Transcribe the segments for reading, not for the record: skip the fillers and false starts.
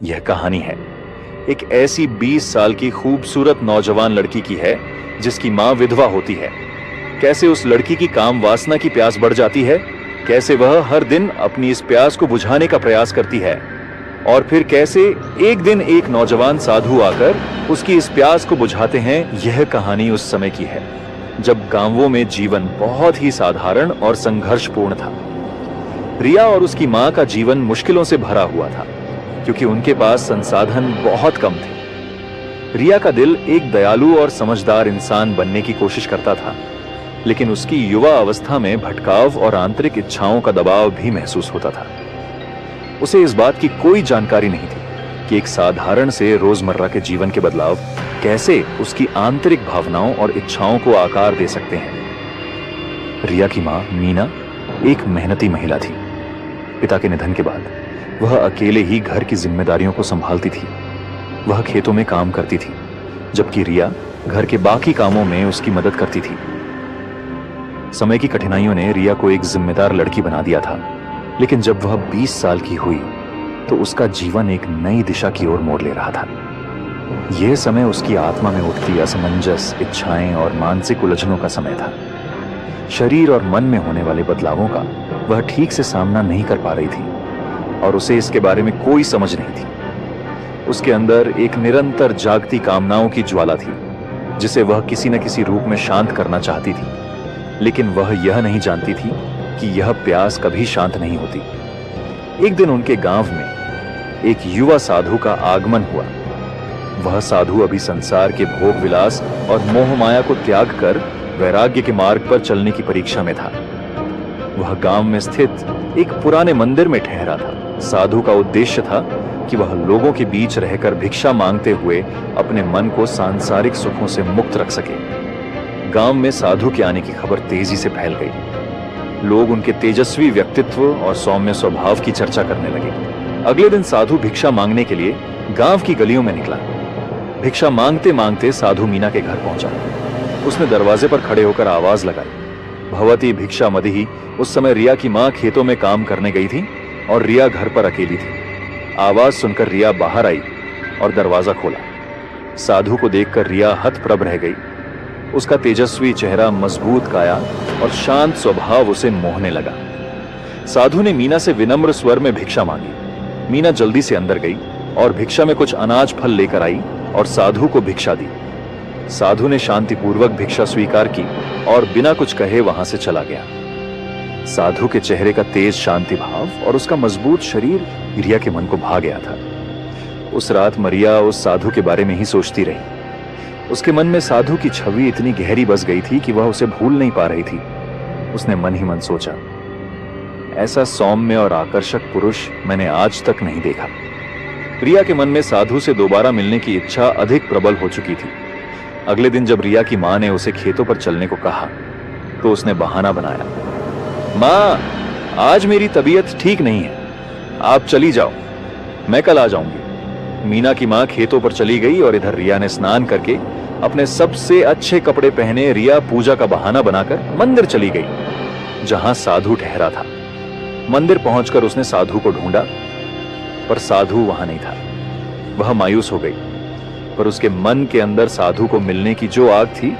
यह कहानी है एक ऐसी 20 साल की खूबसूरत नौजवान लड़की की है जिसकी मां विधवा होती है। कैसे उस लड़की की काम वासना की प्यास बढ़ जाती है, कैसे वह हर दिन अपनी इस प्यास को बुझाने का प्रयास करती है, और फिर कैसे एक दिन एक नौजवान साधु आकर उसकी इस प्यास को बुझाते हैं। यह कहानी उस समय की है जब गांवों में जीवन बहुत ही साधारण और संघर्षपूर्ण था। रिया और उसकी मां का जीवन मुश्किलों से भरा हुआ था क्योंकि उनके पास संसाधन बहुत कम थे। रिया का दिल एक दयालु और समझदार इंसान बनने की कोशिश करता था, लेकिन उसकी युवा अवस्था में भटकाव और आंतरिक इच्छाओं का दबाव भी महसूस होता था। उसे इस बात की कोई जानकारी नहीं थी कि एक साधारण से रोजमर्रा के जीवन के बदलाव कैसे उसकी आंतरिक भावनाओं और इच्छाओं को आकार दे सकते हैं। रिया की मां मीना एक मेहनती महिला थी। पिता के निधन के बाद वह अकेले ही घर की जिम्मेदारियों को संभालती थी। वह खेतों में काम करती थी, जबकि रिया घर के बाकी कामों में उसकी मदद करती थी। समय की कठिनाइयों ने रिया को एक जिम्मेदार लड़की बना दिया था, लेकिन जब वह 20 साल की हुई तो उसका जीवन एक नई दिशा की ओर मोड़ ले रहा था। यह समय उसकी आत्मा में उठती असमंजस, इच्छाएं और मानसिक उलझनों का समय था। शरीर और मन में होने वाले बदलावों का वह ठीक से सामना नहीं कर पा रही थी और उसे इसके बारे में कोई समझ नहीं थी। उसके अंदर एक निरंतर जागती कामनाओं की ज्वाला थी जिसे वह किसी न किसी रूप में शांत करना चाहती थी, लेकिन वह यह नहीं जानती थी कि यह प्यास कभी शांत नहीं होती। एक दिन उनके गांव में एक युवा साधु का आगमन हुआ। वह साधु अभी संसार के भोग विलास और मोह माया को त्याग कर वैराग्य के मार्ग पर चलने की परीक्षा में था। वह गांव में स्थित एक पुराने मंदिर में ठहरा था। साधु का उद्देश्य था कि वह लोगों के बीच रहकर भिक्षा मांगते हुए अपने मन को सांसारिक सुखों से मुक्त रख सके। गांव में साधु के आने की खबर तेजी से फैल गई। लोग उनके तेजस्वी व्यक्तित्व और सौम्य स्वभाव की चर्चा करने लगे। अगले दिन साधु भिक्षा मांगने के लिए गांव की गलियों में निकला। भिक्षा मांगते मांगते साधु मीना के घर पहुंचा। उसने दरवाजे पर खड़े होकर आवाज लगाई। भवती भिक्षा मदिहि। उस समय रिया की मां खेतों में काम करने गई थी और रिया घर पर अकेली थी। आवाज सुनकर रिया बाहर आई और दरवाजा खोला। साधु को देखकर रिया हतप्रभ रह गई। उसका तेजस्वी चेहरा, मजबूत काया और शांत स्वभाव उसे मोहने लगा। साधु ने मीना से विनम्र स्वर में भिक्षा मांगी। मीना जल्दी से अंदर गई और भिक्षा में कुछ अनाज फल लेकर आई और साधु को भिक्षा दी। साधु ने शांतिपूर्वक भिक्षा स्वीकार की और बिना कुछ कहे वहां से चला गया। साधु के चेहरे का तेज शांति भाव और उसका मजबूत शरीर रिया के मन को भा गया था। उस रात मरिया उस साधु के बारे में ही सोचती रही। उसके मन में साधु की छवि इतनी गहरी बस गई थी कि वह उसे भूल नहीं पा रही थी। उसने मन ही मन सोचा, ऐसा सौम्य और आकर्षक पुरुष मैंने आज तक नहीं देखा। रिया के मन में साधु से दोबारा मिलने की इच्छा अधिक प्रबल हो चुकी थी। अगले दिन जब रिया की मां ने उसे खेतों पर चलने को कहा तो उसने बहाना बनाया, मां, आज मेरी तबीयत ठीक नहीं है, आप चली जाओ, मैं कल आ जाऊंगी। मीना की मां खेतों पर चली गई और इधर रिया ने स्नान करके अपने सबसे अच्छे कपड़े पहने रिया पूजा का बहाना बनाकर मंदिर चली गई जहां साधु ठहरा था। मंदिर पहुंचकर उसने साधु को ढूंढा, पर साधु वहां नहीं था। वह मायूस हो गई, पर उसके मन के अंदर साधु को मिलने की जो आग थी,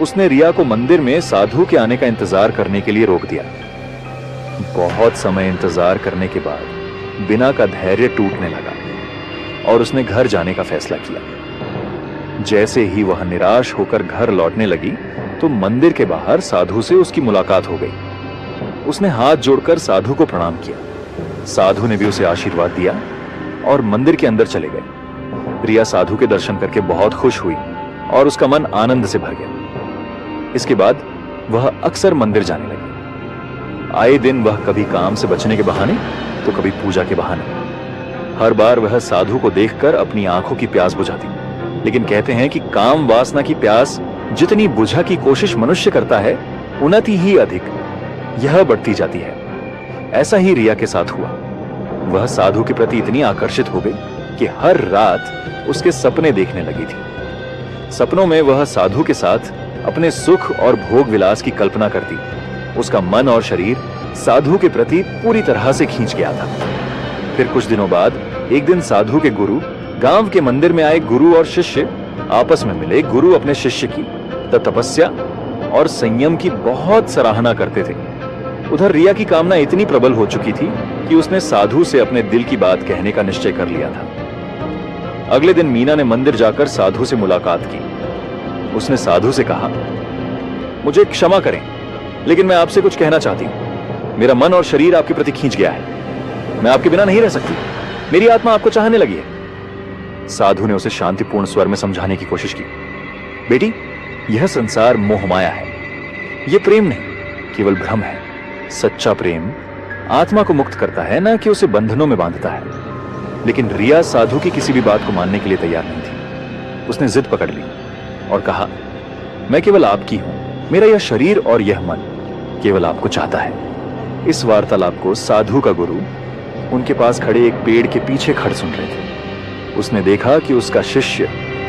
उसने रिया को मंदिर में साधु के आने का इंतजार करने के लिए रोक दिया। बहुत समय इंतजार करने के बाद बिना का धैर्य टूटने लगा और उसने घर जाने का फैसला किया। जैसे ही वह निराश होकर घर लौटने लगी तो मंदिर के बाहर साधु से उसकी मुलाकात हो गई। उसने हाथ जोड़कर साधु को प्रणाम किया। साधु ने भी उसे आशीर्वाद दिया और मंदिर के अंदर चले गए। रिया साधु के दर्शन करके बहुत खुश हुई और उसका मन आनंद से भर गया। इसके बाद वह अक्सर मंदिर जाने लगी। आए दिन वह कभी काम से बचने के बहाने तो कभी पूजा के बहाने। हर बार वह साधु को देखकर अपनी आंखों की प्यास बुझाती, लेकिन कहते हैं कि काम वासना की प्यास जितनी बुझा की कोशिश मनुष्य करता है, उन्नति ही अधिक यह बढ़ती जाती है। ऐसा ही रिया के साथ हुआ। वह साधु के प्रति इतनी आकर्षित हो गई कि हर रात उसके सपने देखने लगी थी। सपनों में वह साधु के साथ अपने सुख और भोग विलास की कल्पना करती। उसका मन और शरीर साधु के प्रति पूरी तरह से खींच गया था। फिर कुछ दिनों बाद एक दिन साधु के गुरु गांव के मंदिर में आए। गुरु और शिष्य आपस में मिले। गुरु अपने शिष्य की तपस्या और संयम की बहुत सराहना करते थे। उधर रिया की कामना इतनी प्रबल हो चुकी थी कि उसने साधु से अपने दिल की बात कहने का निश्चय कर लिया था। अगले दिन मीना ने मंदिर जाकर साधु से मुलाकात की। उसने साधु से कहा, मुझे क्षमा करें, लेकिन मैं आपसे कुछ कहना चाहती हूं। मेरा मन और शरीर आपके प्रति खींच गया है। मैं आपके बिना नहीं रह सकती। मेरी आत्मा आपको चाहने लगी है। साधु ने उसे शांतिपूर्ण स्वर में समझाने की कोशिश की। बेटी, यह संसार मोहमाया है। यह प्रेम नहीं, केवल भ्रम है। सच्चा प्रेम आत्मा को मुक्त करता है, न कि उसे बंधनों में बांधता है। लेकिन रिया साधु की किसी भी बात को मानने के लिए तैयार नहीं थी। उसने जिद पकड़ ली और कहा, मैं केवल आपकी हूं। मेरा यह शरीर और यह मन केवल आपको चाहता है। इस वार्तालाप को साधु का गुरु उनके पास खड़े एक पेड़ के पीछे खड़ सुन रहे थे। उसने देखा कि उसका शिष्य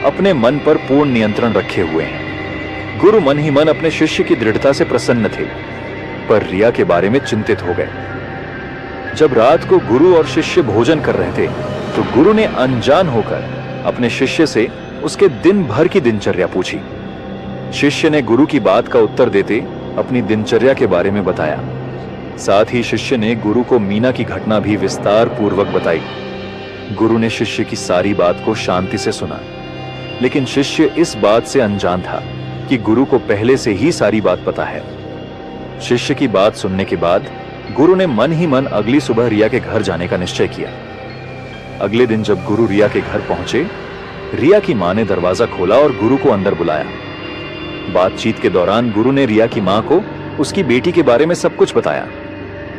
अपने मन पर पूर्ण नियंत्रण रखे हुए हैं। गुरु मन ही मन अपने शिष्य की दृढ़ता से प्रसन्न थे, पर रिया के बारे में चिंतित हो गए। जब रात को गुरु और शिष्य भोजन कर रहे थे, तो गुरु ने अनजान होकर अपने शिष्य से उसके दिन भर की दिनचर्या पूछी। शिष्य ने गुरु की बात का उत्तर देते अपनी दिनचर्या के बारे में बताया। साथ ही शिष्य ने गुरु को मीना की घटना भी विस्तार पूर्वक बताई। गुरु ने शिष्य की सारी बात को शांति से सुना, लेकिन शिष्य इस बात से अनजान था कि गुरु को पहले से ही सारी बात पता है। शिष्य की बात सुनने के बाद गुरु ने मन ही मन अगली सुबह रिया के घर जाने का निश्चय किया। अगले दिन जब गुरु रिया के घर पहुंचे, रिया की मां ने दरवाजा खोला और गुरु को अंदर बुलाया। बातचीत के दौरान गुरु ने रिया की मां को उसकी बेटी के बारे में सब कुछ बताया।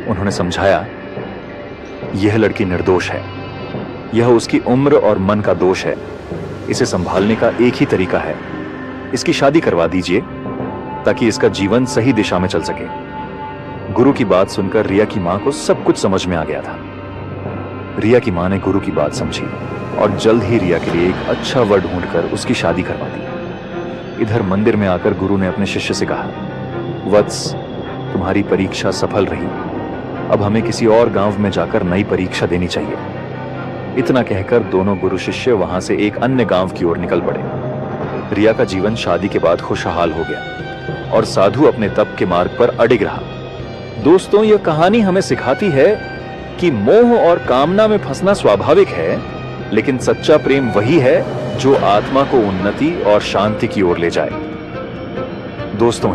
उन्होंने समझाया, यह लड़की निर्दोष है। यह उसकी उम्र और मन का दोष है। इसे संभालने का एक ही तरीका है, इसकी शादी करवा दीजिए ताकि इसका जीवन सही दिशा में चल सके। गुरु की बात सुनकर रिया की मां को सब कुछ समझ में आ गया था। रिया की मां ने गुरु की बात समझी और जल्द ही रिया के लिए एक अच्छा वर ढूंढकर उसकी शादी करवा दी। इधर मंदिर में आकर गुरु ने अपने शिष्य से कहा, वत्स, तुम्हारी परीक्षा सफल रही। अब हमें किसी और गांव में जाकर नई परीक्षा देनी चाहिए। इतना कहकर दोनों गुरु शिष्य वहां से एक अन्य गांव की ओर निकल पड़े। रिया का जीवन शादी के बाद खुशहाल हो गया और साधु अपने तप के मार्ग पर अडिग रहा। दोस्तों, यह कहानी हमें सिखाती है कि मोह और कामना में फंसना स्वाभाविक है, लेकिन सच्चा प्रेम वही है जो आत्मा को उन्नति और शांति की ओर ले जाए। दोस्तों,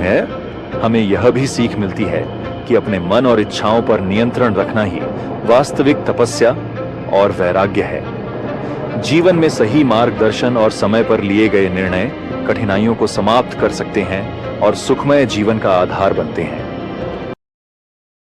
हमें यह भी सीख मिलती है कि अपने मन और इच्छाओं पर नियंत्रण रखना ही वास्तविक तपस्या और वैराग्य है। जीवन में सही मार्गदर्शन और समय पर लिए गए निर्णय कठिनाइयों को समाप्त कर सकते हैं और सुखमय जीवन का आधार बनते हैं।